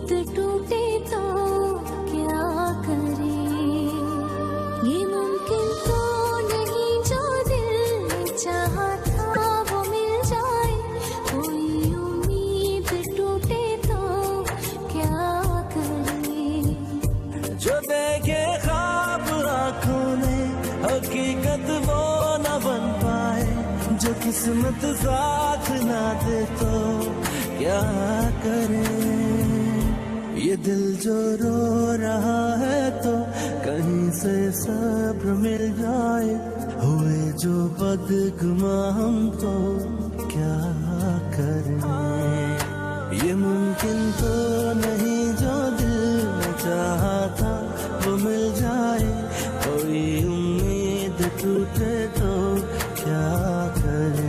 उम्मीद टूटे तो क्या करें। ये मुमकिन तो नहीं जो दिल ने चाहा था वो मिल जाए। कोई उम्मीद टूटे तो क्या करें। जो देखे ख्वाब आँखों ने हकीकत वो न बन पाए। जो किस्मत साथ ना दे तो क्या करें। ये दिल जो रो रहा है तो कहीं से सब्र मिल जाए। हुए जो बदगुमा हम तो क्या करें। ये मुमकिन तो नहीं जो दिल ने चाहा था वो मिल जाए। कोई उम्मीद टूटे तो क्या करें।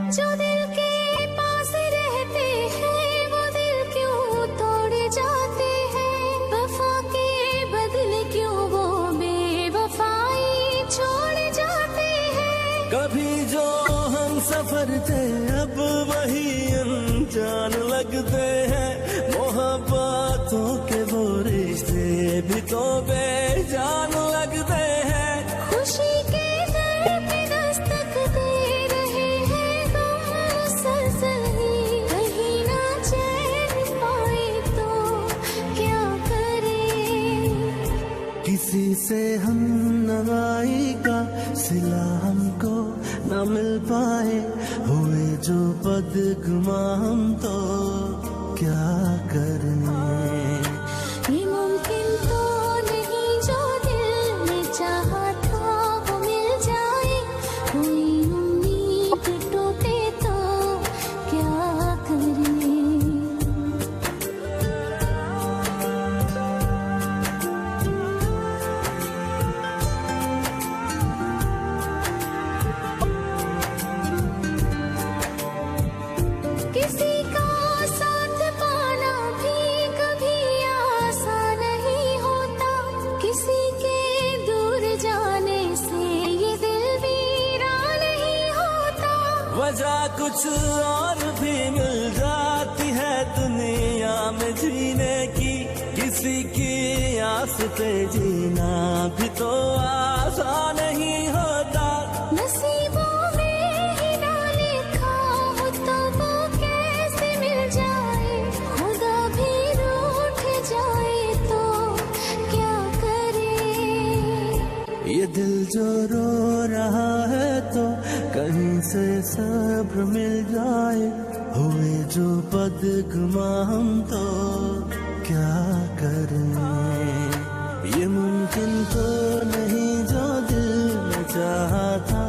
जो दिल के पास रहते हैं वो दिल क्यों तोड़े जाते हैं। वफा के बदले क्यों वो बेवफाई छोड़ जाते हैं। कभी जो हम सफर थे अब वही अनजान लगते हैं। मोहब्बतों के वो रिश्ते भी तो बेजान लगते हैं। खुशी के दर पे दस्तक दे रहे हैं गम मुसलसल ही। कहीं ना चैन पाए तो क्या करें। किसी से हम नवाई का सिला हमको न मिल पाए। हुए जो बदगुमा हम तो क्या करें। ये मुमकिन तो नहीं जो दिल ने चाहा था वो मिल जाए। कोई उम्मीद टूटे तो क्या करें। किसी का साथ पाना भी कभी आसान नहीं होता। किसी के दूर जाने से ये दिल वीरान नहीं होता। वजह कुछ और भी मिल जाती है दुनिया में जीने की। किसी की आस पे जीना भी तो आसान नहीं होता। नसीबों में ही ना लिखा हो तो वो कैसे मिल जाए। खुदा भी रूठ जाए तो क्या करे। ये दिल जो रो रहा है तो कहीं से सब्र मिल जाए। हुए जो बदगुमा हम तो क्या करें। ये मुमकिन तो नहीं जो दिल ने चाहा था